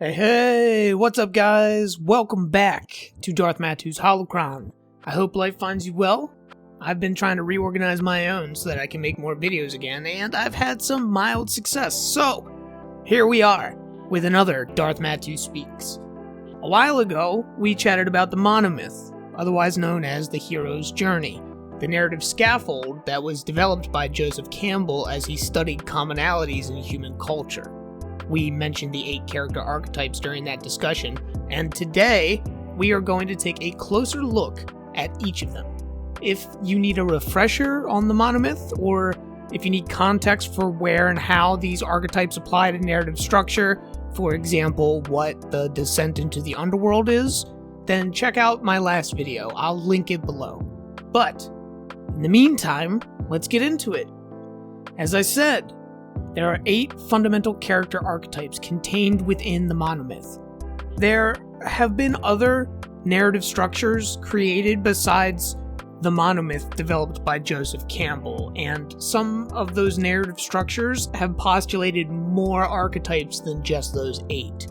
Hey, what's up guys? Welcome back to Darth Matu's Holocron. I hope life finds you well. I've been trying to reorganize my own so that I can make more videos again, and I've had some mild success. So, here we are, with another Darth Matu Speaks. A while ago, we chatted about the Monomyth, otherwise known as the hero's journey, the narrative scaffold that was developed by Joseph Campbell as he studied commonalities in human culture. We mentioned the 8 character archetypes during that discussion, and today we are going to take a closer look at each of them. If you need a refresher on the Monomyth, or if you need context for where and how these archetypes apply to narrative structure, for example, what the descent into the underworld is, then check out my last video. I'll link it below. But in the meantime, let's get into it. As I said, there are 8 fundamental character archetypes contained within the Monomyth. There have been other narrative structures created besides the Monomyth developed by Joseph Campbell, and some of those narrative structures have postulated more archetypes than just those 8.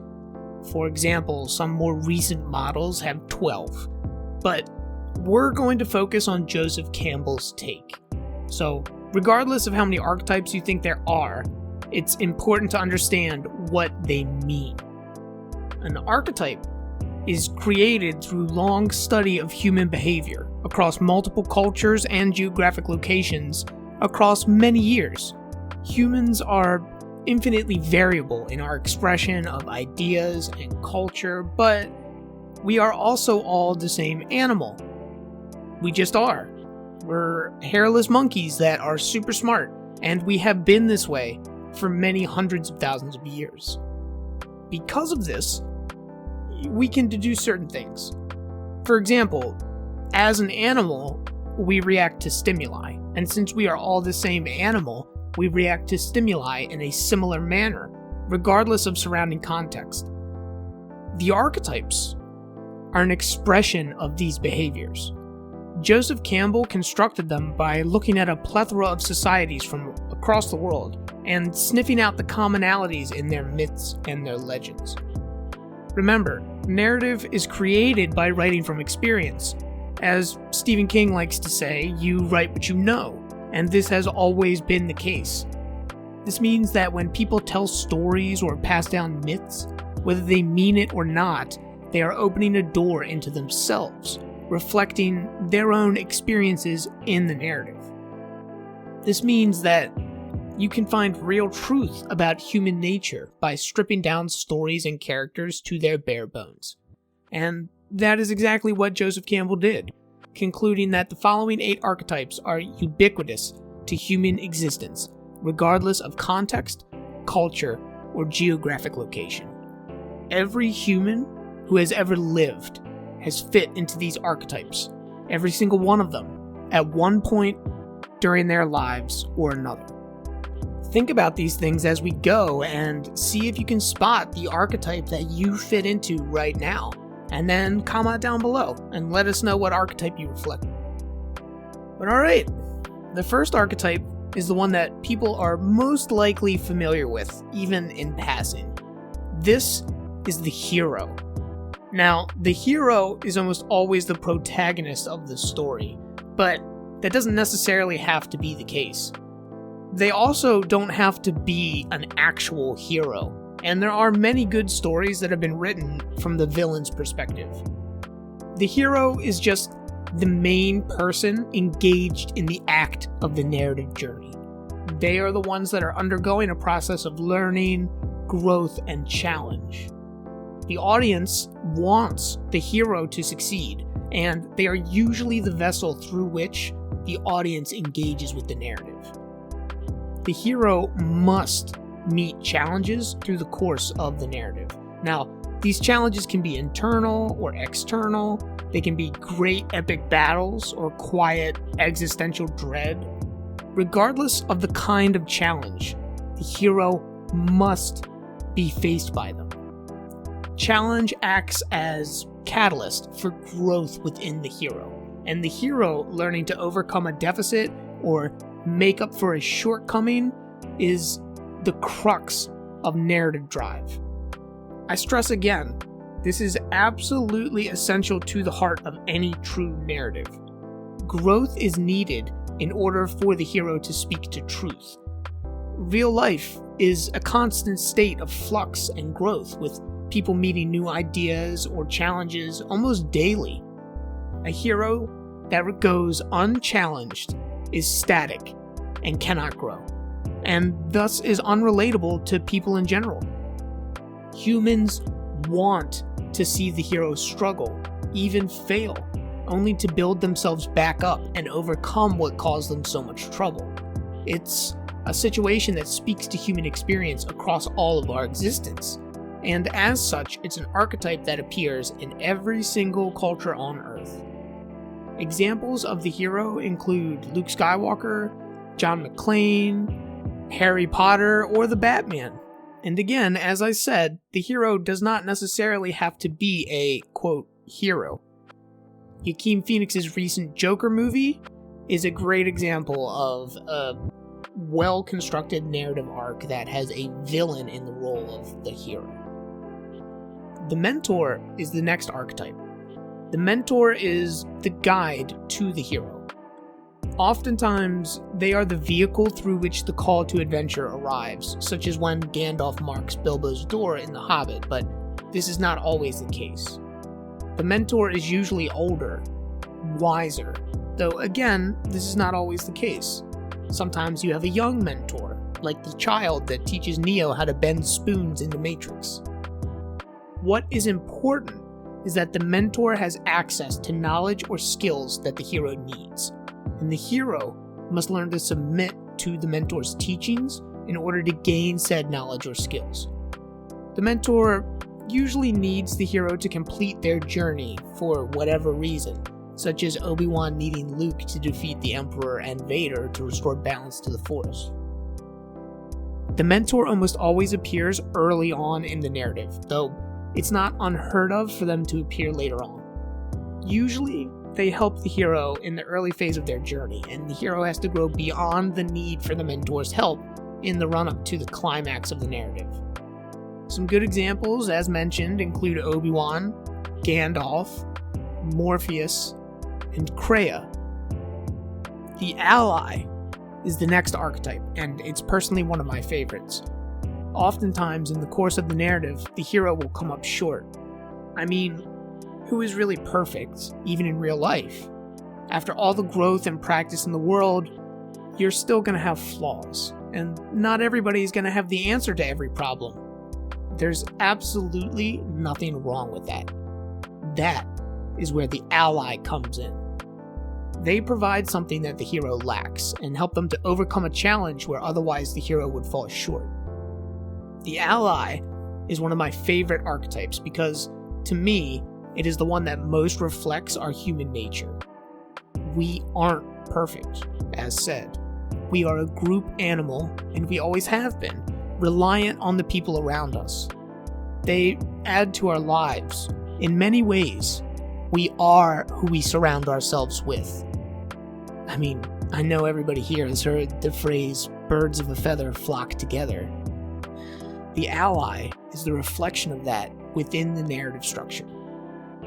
For example, some more recent models have 12. But we're going to focus on Joseph Campbell's take. So, regardless of how many archetypes you think there are, it's important to understand what they mean. An archetype is created through long study of human behavior across multiple cultures and geographic locations across many years. Humans are infinitely variable in our expression of ideas and culture, but we are also all the same animal. We just are. We're hairless monkeys that are super smart, and we have been this way for many hundreds of thousands of years. Because of this, we can deduce certain things. For example, as an animal, we react to stimuli, and since we are all the same animal, we react to stimuli in a similar manner, regardless of surrounding context. The archetypes are an expression of these behaviors. Joseph Campbell constructed them by looking at a plethora of societies from across the world and sniffing out the commonalities in their myths and their legends. Remember, narrative is created by writing from experience. As Stephen King likes to say, you write what you know, and this has always been the case. This means that when people tell stories or pass down myths, whether they mean it or not, they are opening a door into themselves, reflecting their own experiences in the narrative. This means that you can find real truth about human nature by stripping down stories and characters to their bare bones. And that is exactly what Joseph Campbell did, concluding that the following 8 archetypes are ubiquitous to human existence, regardless of context, culture, or geographic location. Every human who has ever lived has fit into these archetypes, every single one of them, at one point during their lives or another. Think about these things as we go and see if you can spot the archetype that you fit into right now, and then comment down below and let us know what archetype you reflect. But alright, the first archetype is the one that people are most likely familiar with, even in passing. This is the hero. Now, the hero is almost always the protagonist of the story, but that doesn't necessarily have to be the case. They also don't have to be an actual hero, and there are many good stories that have been written from the villain's perspective. The hero is just the main person engaged in the act of the narrative journey. They are the ones that are undergoing a process of learning, growth, and challenge. The audience wants the hero to succeed, and they are usually the vessel through which the audience engages with the narrative. The hero must meet challenges through the course of the narrative. Now, these challenges can be internal or external. They can be great epic battles or quiet existential dread. Regardless of the kind of challenge, the hero must be faced by them. Challenge acts as catalyst for growth within the hero, and the hero learning to overcome a deficit or make up for a shortcoming is the crux of narrative drive. I stress again, this is absolutely essential to the heart of any true narrative. Growth is needed in order for the hero to speak to truth. Real life is a constant state of flux and growth, with people meeting new ideas or challenges almost daily. A hero that goes unchallenged is static and cannot grow, and thus is unrelatable to people in general. Humans want to see the hero struggle, even fail, only to build themselves back up and overcome what caused them so much trouble. It's a situation that speaks to human experience across all of our existence, and as such, it's an archetype that appears in every single culture on Earth. Examples of the hero include Luke Skywalker, John McClane, Harry Potter, or the Batman. And again, as I said, the hero does not necessarily have to be a, quote, hero. Joaquin Phoenix's recent Joker movie is a great example of a well-constructed narrative arc that has a villain in the role of the hero. The mentor is the next archetype. The mentor is the guide to the hero. Oftentimes, they are the vehicle through which the call to adventure arrives, such as when Gandalf marks Bilbo's door in The Hobbit, but this is not always the case. The mentor is usually older, wiser, though again, this is not always the case. Sometimes you have a young mentor, like the child that teaches Neo how to bend spoons in the Matrix. What is important is that the mentor has access to knowledge or skills that the hero needs, and the hero must learn to submit to the mentor's teachings in order to gain said knowledge or skills. The mentor usually needs the hero to complete their journey for whatever reason, such as Obi-Wan needing Luke to defeat the Emperor and Vader to restore balance to the Force. The mentor almost always appears early on in the narrative, though it's not unheard of for them to appear later on. Usually, they help the hero in the early phase of their journey, and the hero has to grow beyond the need for the mentor's help in the run-up to the climax of the narrative. Some good examples, as mentioned, include Obi-Wan, Gandalf, Morpheus, and Kreia. The ally is the next archetype, and it's personally one of my favorites. Oftentimes, in the course of the narrative, the hero will come up short. I mean, who is really perfect, even in real life? After all the growth and practice in the world, you're still going to have flaws, and not everybody is going to have the answer to every problem. There's absolutely nothing wrong with that. That is where the ally comes in. They provide something that the hero lacks, and help them to overcome a challenge where otherwise the hero would fall short. The ally is one of my favorite archetypes because, to me, it is the one that most reflects our human nature. We aren't perfect, as said. We are a group animal, and we always have been, reliant on the people around us. They add to our lives. In many ways, we are who we surround ourselves with. I mean, I know everybody here has heard the phrase, birds of a feather flock together. The ally is the reflection of that within the narrative structure.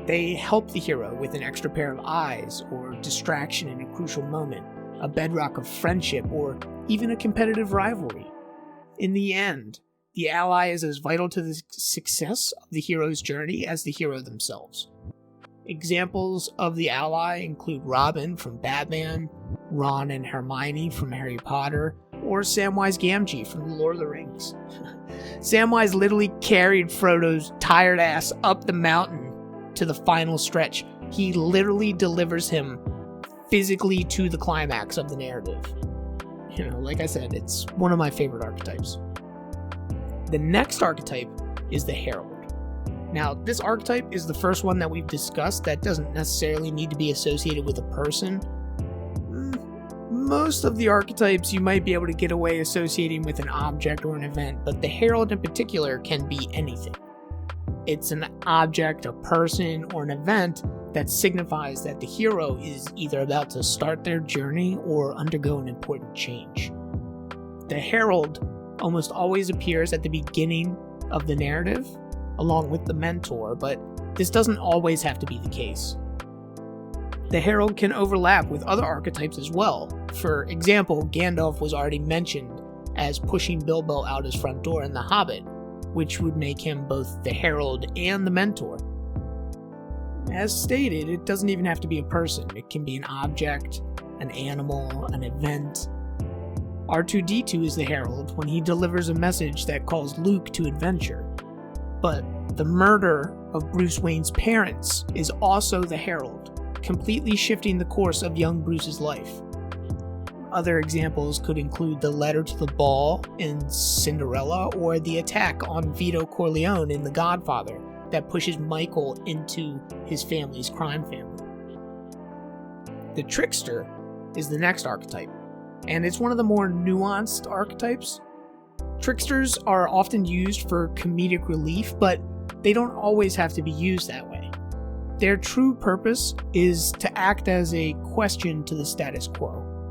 They help the hero with an extra pair of eyes, or distraction in a crucial moment, a bedrock of friendship, or even a competitive rivalry. In the end, the ally is as vital to the success of the hero's journey as the hero themselves. Examples of the ally include Robin from Batman, Ron and Hermione from Harry Potter, or Samwise Gamgee from The Lord of the Rings. Samwise literally carried Frodo's tired ass up the mountain to the final stretch. He literally delivers him physically to the climax of the narrative. You know, like I said, it's one of my favorite archetypes. The next archetype is the Herald. Now, this archetype is the first one that we've discussed that doesn't necessarily need to be associated with a person. Most of the archetypes you might be able to get away associating with an object or an event, but the Herald in particular can be anything. It's an object, a person, or an event that signifies that the hero is either about to start their journey or undergo an important change. The Herald almost always appears at the beginning of the narrative, along with the mentor, but this doesn't always have to be the case. The Herald can overlap with other archetypes as well. For example, Gandalf was already mentioned as pushing Bilbo out his front door in The Hobbit, which would make him both the Herald and the mentor. As stated, it doesn't even have to be a person. It can be an object, an animal, an event. R2-D2 is the Herald when he delivers a message that calls Luke to adventure. But the murder of Bruce Wayne's parents is also the Herald, completely shifting the course of young Bruce's life. Other examples could include the letter to the ball in Cinderella or the attack on Vito Corleone in The Godfather that pushes Michael into his family's crime family. The Trickster is the next archetype, and it's one of the more nuanced archetypes. Tricksters are often used for comedic relief, but they don't always have to be used that way. Their true purpose is to act as a question to the status quo.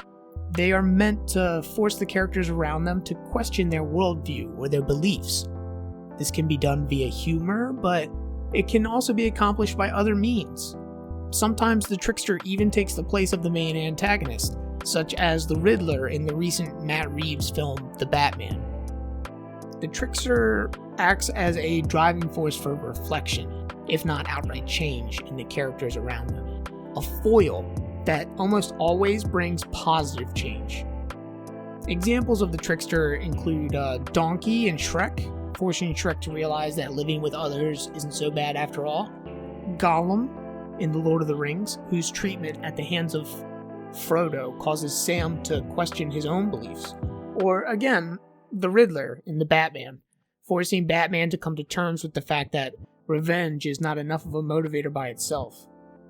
They are meant to force the characters around them to question their worldview or their beliefs. This can be done via humor, but it can also be accomplished by other means. Sometimes the Trickster even takes the place of the main antagonist, such as the Riddler in the recent Matt Reeves film, The Batman. The Trickster acts as a driving force for reflection, if not outright change, in the characters around them. A foil that almost always brings positive change. Examples of the Trickster include Donkey in Shrek, forcing Shrek to realize that living with others isn't so bad after all. Gollum in The Lord of the Rings, whose treatment at the hands of Frodo causes Sam to question his own beliefs. Or again, the Riddler in The Batman, forcing Batman to come to terms with the fact that revenge is not enough of a motivator by itself.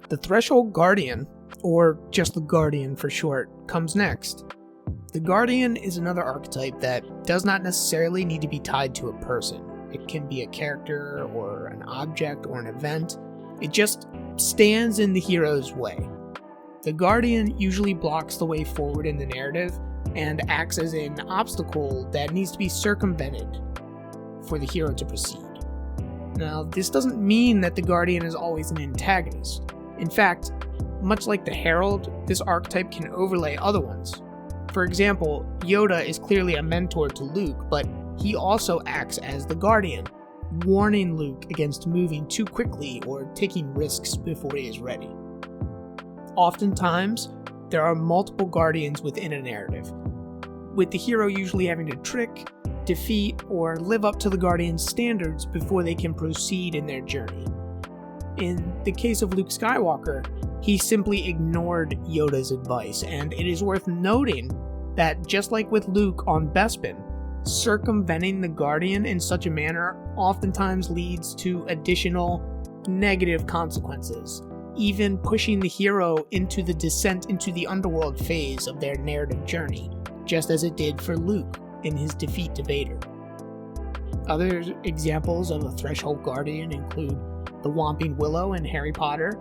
The Threshold Guardian, or just the Guardian for short, comes next. The Guardian is another archetype that does not necessarily need to be tied to a person. It can be a character or an object or an event. It just stands in the hero's way. The Guardian usually blocks the way forward in the narrative and acts as an obstacle that needs to be circumvented for the hero to proceed. Now, this doesn't mean that the Guardian is always an antagonist. In fact, much like the Herald, this archetype can overlay other ones. For example, Yoda is clearly a mentor to Luke, but he also acts as the Guardian, warning Luke against moving too quickly or taking risks before he is ready. Oftentimes, there are multiple Guardians within a narrative, with the hero usually having to trick, defeat, or live up to the Guardian's standards before they can proceed in their journey. In the case of Luke Skywalker, he simply ignored Yoda's advice, and it is worth noting that just like with Luke on Bespin, circumventing the Guardian in such a manner oftentimes leads to additional negative consequences, even pushing the hero into the descent into the underworld phase of their narrative journey, just as it did for Luke in his defeat to Vader. Other examples of a Threshold Guardian include the Whomping Willow in Harry Potter,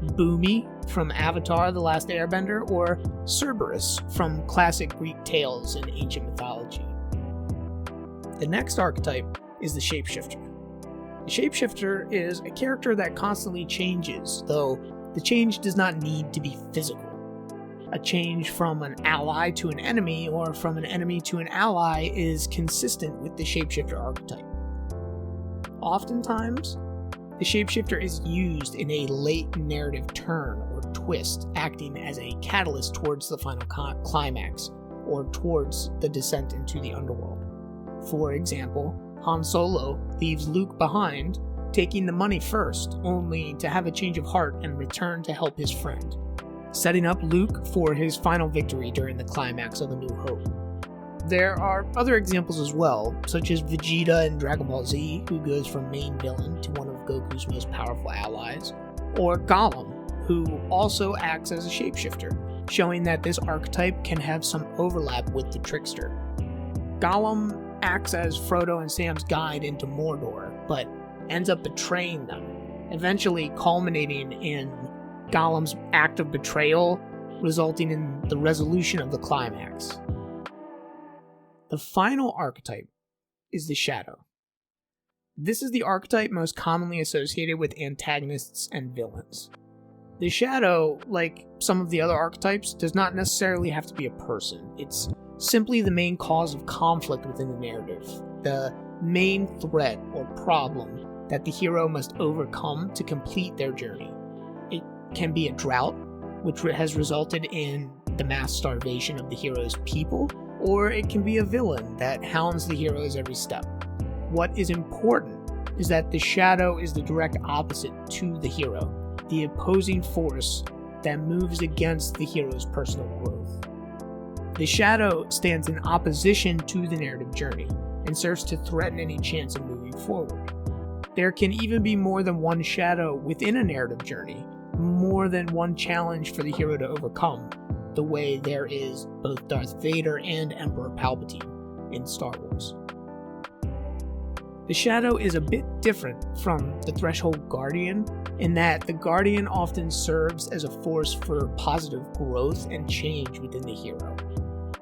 Boomy from Avatar: The Last Airbender, or Cerberus from classic Greek tales in ancient mythology. The next archetype is the Shapeshifter. The Shapeshifter is a character that constantly changes, though the change does not need to be physical. A change from an ally to an enemy or from an enemy to an ally is consistent with the Shapeshifter archetype. Oftentimes, the Shapeshifter is used in a late narrative turn or twist, acting as a catalyst towards the final climax, or towards the descent into the underworld. For example, Han Solo leaves Luke behind, taking the money first, only to have a change of heart and return to help his friend, setting up Luke for his final victory during the climax of A New Hope. There are other examples as well, such as Vegeta in Dragon Ball Z, who goes from main villain to one of Goku's most powerful allies, or Gollum, who also acts as a shapeshifter, showing that this archetype can have some overlap with the Trickster. Gollum acts as Frodo and Sam's guide into Mordor, but ends up betraying them, eventually culminating in Gollum's act of betrayal, resulting in the resolution of the climax. The final archetype is the Shadow. This is the archetype most commonly associated with antagonists and villains. The shadow, like some of the other archetypes, does not necessarily have to be a person. It's simply the main cause of conflict within the narrative, the main threat or problem that the hero must overcome to complete their journey. It can be a drought, which has resulted in the mass starvation of the hero's people, or it can be a villain that hounds the heroes every step. What is important is that the shadow is the direct opposite to the hero, the opposing force that moves against the hero's personal growth. The shadow stands in opposition to the narrative journey and serves to threaten any chance of moving forward. There can even be more than one shadow within a narrative journey, more than one challenge for the hero to overcome, the way there is both Darth Vader and Emperor Palpatine in Star Wars. The shadow is a bit different from the Threshold Guardian in that the Guardian often serves as a force for positive growth and change within the hero.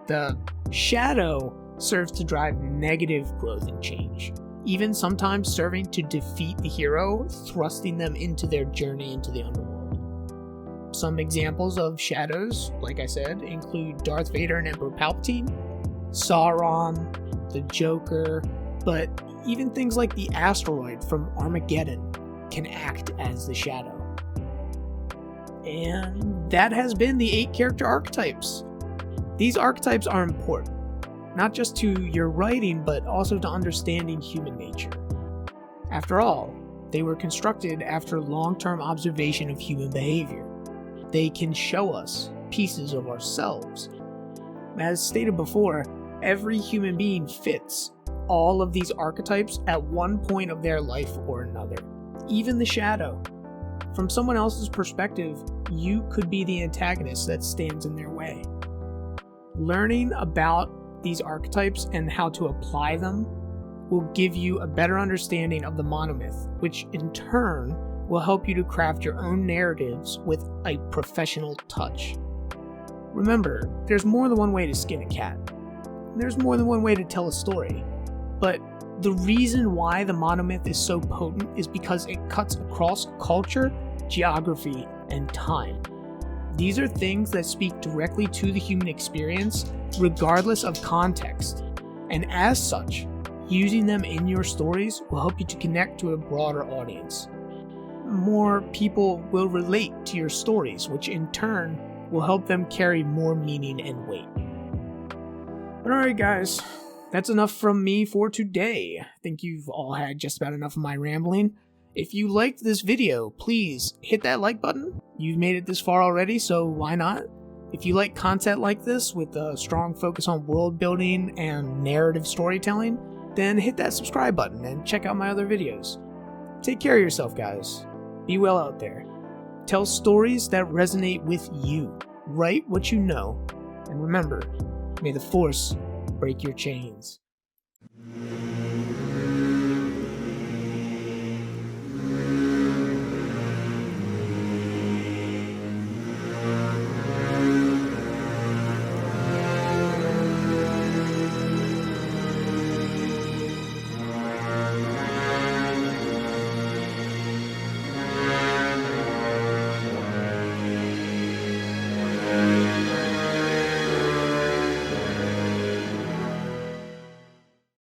The shadow serves to drive negative growth and change, even sometimes serving to defeat the hero, thrusting them into their journey into the underworld. Some examples of shadows, like I said, include Darth Vader and Emperor Palpatine, Sauron, the Joker, but even things like the asteroid from Armageddon can act as the shadow. And that has been the 8 character archetypes. These archetypes are important, not just to your writing, but also to understanding human nature. After all, they were constructed after long-term observation of human behavior. They can show us pieces of ourselves. As stated before, every human being fits all of these archetypes at one point of their life or another. Even the shadow. From someone else's perspective, you could be the antagonist that stands in their way. Learning about these archetypes and how to apply them will give you a better understanding of the monomyth, which in turn will help you to craft your own narratives with a professional touch. Remember, there's more than one way to skin a cat. There's more than one way to tell a story. But the reason why the monomyth is so potent is because it cuts across culture, geography, and time. These are things that speak directly to the human experience, regardless of context. And as such, using them in your stories will help you to connect to a broader audience. More people will relate to your stories, which in turn will help them carry more meaning and weight. But alright guys, that's enough from me for today. I think you've all had just about enough of my rambling. If you liked this video, please hit that like button. You've made it this far already, so why not? If you like content like this with a strong focus on world building and narrative storytelling, then hit that subscribe button and check out my other videos. Take care of yourself, guys. Be well out there. Tell stories that resonate with you. Write what you know. And remember, may the Force break your chains.